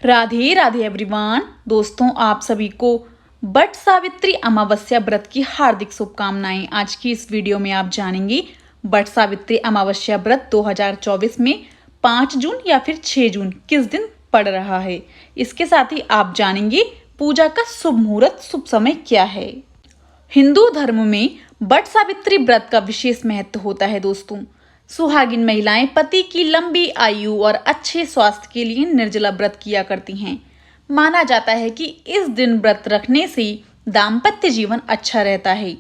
Radhe Radhe everyone. दोस्तों, आप सभी को वट सावित्री अमावस्या व्रत की हार्दिक शुभकामनाएं। आज की इस वीडियो में आप जानेंगे वट सावित्री अमावस्या व्रत 2024 में 5 जून या फिर 6 जून किस दिन पड़ रहा है। इसके साथ ही आप जानेंगे पूजा का शुभ मुहूर्त, शुभ समय क्या है। हिंदू धर्म में वट सावित्री व्रत का विशेष महत्व होता है। दोस्तों, सुहागिन महिलाएं पति की लंबी आयु और अच्छे स्वास्थ्य के लिए निर्जला व्रत किया करती हैं। माना जाता है कि इस दिन व्रत रखने से दाम्पत्य जीवन अच्छा रहता है।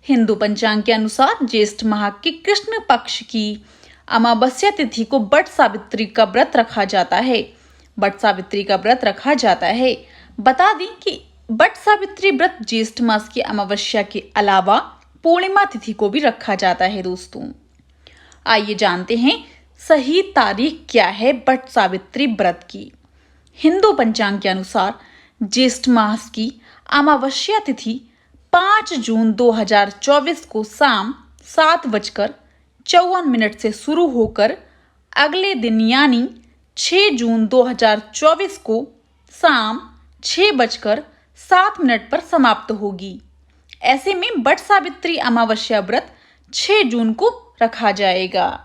हिंदू पंचांग के अनुसार ज्येष्ठ माह की कृष्ण पक्ष की अमावस्या तिथि को वट सावित्री का व्रत रखा जाता है। वट सावित्री का व्रत रखा जाता है। बता दें कि वट सावित्री व्रत ज्येष्ठ मास की अमावस्या के अलावा पूर्णिमा तिथि को भी रखा जाता है। दोस्तों, आइए जानते हैं सही तारीख क्या है वट सावित्री व्रत की। हिंदू पंचांग के अनुसार ज्येष्ठ मास की अमावस्या तिथि 5 जून 2024 को शाम 7:54 से शुरू होकर अगले दिन यानी 6 जून 2024 को शाम 6:07 पर समाप्त होगी। ऐसे में वट सावित्री अमावस्या व्रत 6 जून को रखा जाएगा।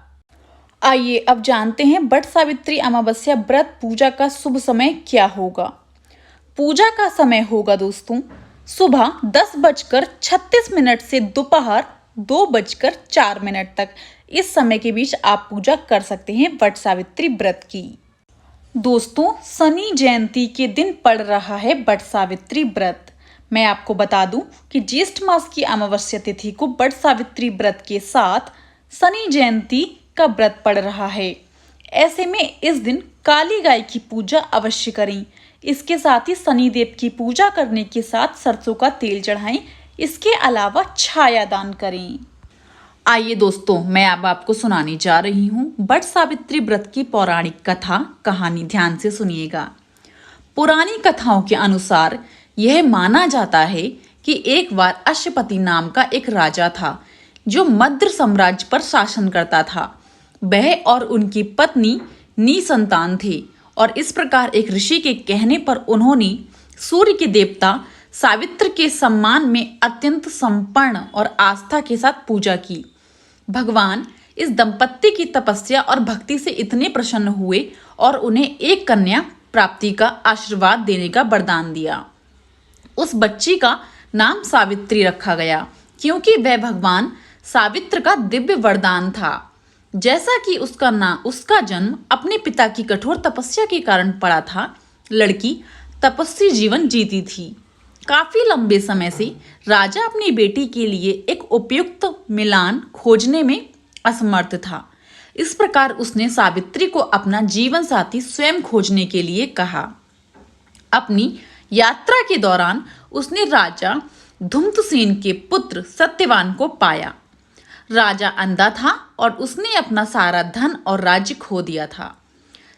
आइए अब जानते हैं वट सावित्री अमावस्या व्रत पूजा का शुभ समय क्या होगा। पूजा का समय होगा दोस्तों सुबह 10:36 से दोपहर 2:04 तक। इस समय के बीच आप पूजा कर सकते हैं वट सावित्री व्रत की। दोस्तों, शनि जयंती के दिन पड़ रहा है वट सावित्री व्रत। मैं आपको बता दूं कि ज्येष्ठ मास की अमावस्या तिथि को वट सावित्री व्रत के साथ शनि जयंती का व्रत पड़ रहा है। ऐसे में इस दिन काली गाय की पूजा अवश्य करें। इसके साथ ही शनि देव की पूजा करने के साथ सरसों का तेल चढ़ाएं। इसके अलावा छाया दान करें। आइए दोस्तों, मैं अब आपको सुनाने जा रही हूँ वट सावित्री व्रत की पौराणिक कथा कहानी। ध्यान से सुनिएगा। पुरानी कथाओं के अनुसार यह माना जाता है कि एक बार अश्वपति नाम का एक राजा था जो मद्र साम्राज्य पर शासन करता था। वह और उनकी पत्नी निसंतान थे और इस प्रकार एक ऋषि के कहने पर उन्होंने सूर्य के देवता सावित्र के सम्मान में अत्यंत समर्पण और आस्था के साथ पूजा की। भगवान इस दंपत्ति की तपस्या और भक्ति से इतने प्रसन्न हुए और उन्हें एक कन्या प्राप्ति का आशीर्वाद देने का वरदान दिया। उस बच्ची का नाम सावित्री रखा गया क्योंकि वह भगवान सावित्र का दिव्य वरदान था। जैसा कि उसका जन्म अपने पिता की कठोर तपस्या के कारण पड़ा था, लड़की तपस्वी जीवन जीती थी। काफी लंबे समय से राजा अपनी बेटी के लिए एक उपयुक्त मिलान खोजने में असमर्थ था। इस प्रकार उसने सावित्री को अपना जीवन साथी स्वयं खोजने के लिए कहा। अपनी यात्रा के दौरान उसने राजा धुम्तसेन के पुत्र सत्यवान को पाया। राजा अंधा था और उसने अपना सारा धन और राज्य खो दिया था।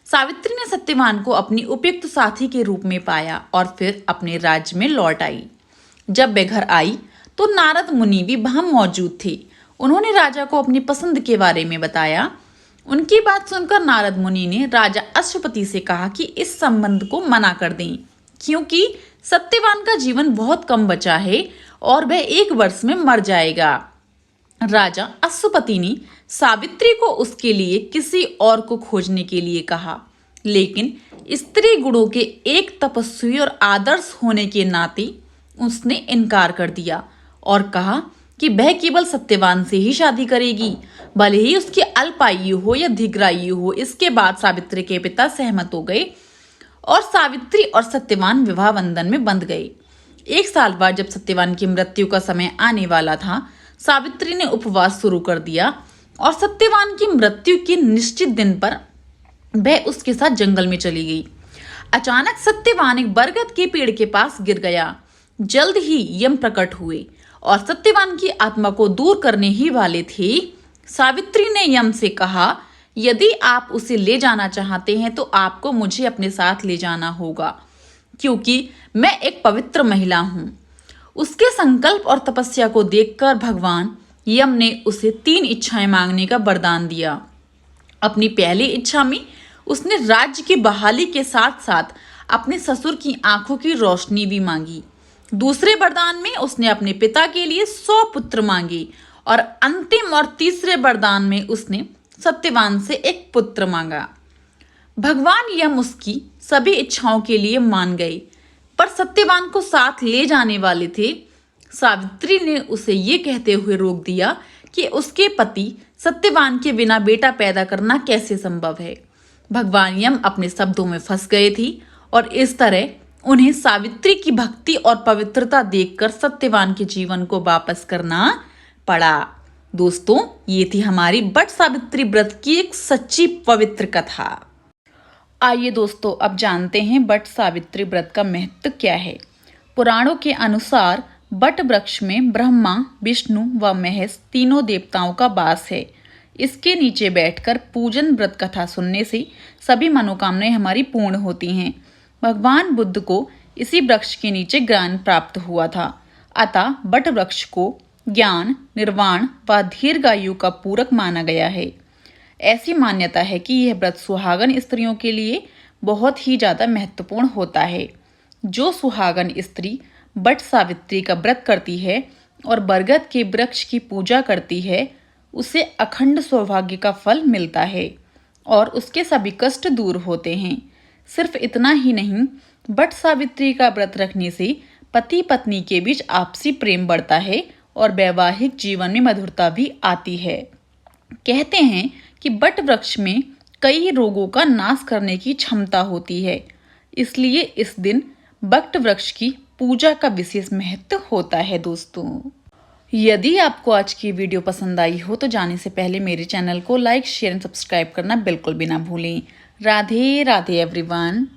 सावित्री ने सत्यवान को अपनी उपयुक्त साथी के रूप में पाया और फिर अपने राज्य में लौट आई। जब वे घर आई तो नारद मुनि भी वहां मौजूद थे। उन्होंने राजा को अपनी पसंद के बारे में बताया। उनकी बात सुनकर नारद मुनि ने राजा अश्वपति से कहा कि इस संबंध को मना कर दें क्योंकि सत्यवान का जीवन बहुत कम बचा है और वह 1 वर्ष में मर जाएगा। राजा अश्वपति ने सावित्री को उसके लिए किसी और को खोजने के लिए कहा, लेकिन स्त्री गुणों के एक तपस्वी और आदर्श होने के नाते उसने इनकार कर दिया और कहा कि वह केवल सत्यवान से ही शादी करेगी, भले ही उसकी अल्पायु हो या दीर्घायु हो। इसके बाद सावित्री के पिता सहमत हो गए और सावित्री और सत्यवान विवाह बंधन में बंध गए। 1 साल बाद जब सत्यवान की मृत्यु का समय आने वाला था, सावित्री ने उपवास शुरू कर दिया और सत्यवान की मृत्यु के निश्चित दिन पर वह उसके साथ जंगल में चली गई। अचानक सत्यवान एक बरगद के पेड़ के पास गिर गया। जल्द ही यम प्रकट हुए और सत्यवान की आत्मा को दूर करने ही वाले थे। सावित्री ने यम से कहा, यदि आप उसे ले जाना चाहते हैं तो आपको मुझे अपने साथ ले जाना होगा क्योंकि मैं एक पवित्र महिला हूं। उसके संकल्प और तपस्या को देखकर भगवान यम ने उसे 3 इच्छाएं मांगने का वरदान दिया। अपनी पहली इच्छा में उसने राज्य की बहाली के साथ साथ अपने ससुर की आंखों की रोशनी भी मांगी। दूसरे वरदान में उसने अपने पिता के लिए 100 पुत्र मांगे और अंतिम और तीसरे वरदान में उसने सत्यवान से एक पुत्र मांगा। भगवान यम उसकी सभी इच्छाओं के लिए मान गए, पर सत्यवान को साथ ले जाने वाले थे। सावित्री ने उसे ये कहते हुए रोक दिया कि उसके पति सत्यवान के बिना बेटा पैदा करना कैसे संभव है। भगवान यम अपने शब्दों में फंस गए थे और इस तरह उन्हें सावित्री की भक्ति और पवित्रता देखकर सत्यवान के जीवन को वापस करना पड़ा। दोस्तों, ये थी हमारी बट सावित्री व्रत की एक सच्ची पवित्र कथा। आइए दोस्तों, अब जानते हैं बट सावित्री व्रत का महत्व क्या है। पुराणों के अनुसार बट वृक्ष में ब्रह्मा, विष्णु व महेश तीनों देवताओं का वास है। इसके नीचे बैठकर पूजन व्रत कथा सुनने से सभी मनोकामनाएं हमारी पूर्ण होती हैं। भगवान बुद्ध को इसी वृक्ष के नीचे ज्ञान प्राप्त हुआ था। अतः बट वृक्ष को ज्ञान, निर्वाण व दीर्घायु का पूरक माना गया है। ऐसी मान्यता है कि यह व्रत सुहागन स्त्रियों के लिए बहुत ही ज्यादा महत्वपूर्ण होता है। जो सुहागन स्त्री बट सावित्री का व्रत करती है और बरगद के वृक्ष की पूजा करती है, उसे अखंड सौभाग्य का फल मिलता है और उसके सभी कष्ट दूर होते हैं। सिर्फ इतना ही नहीं, बट सावित्री का व्रत रखने से पति पत्नी के बीच आपसी प्रेम बढ़ता है और वैवाहिक जीवन में मधुरता भी आती है। कहते हैं कि बट वृक्ष में कई रोगों का नाश करने की क्षमता होती है, इसलिए इस दिन बट वृक्ष की पूजा का विशेष महत्व होता है। दोस्तों, यदि आपको आज की वीडियो पसंद आई हो तो जाने से पहले मेरे चैनल को लाइक, शेयर एंड सब्सक्राइब करना बिल्कुल भी ना भूलें। राधे राधे एवरीवन।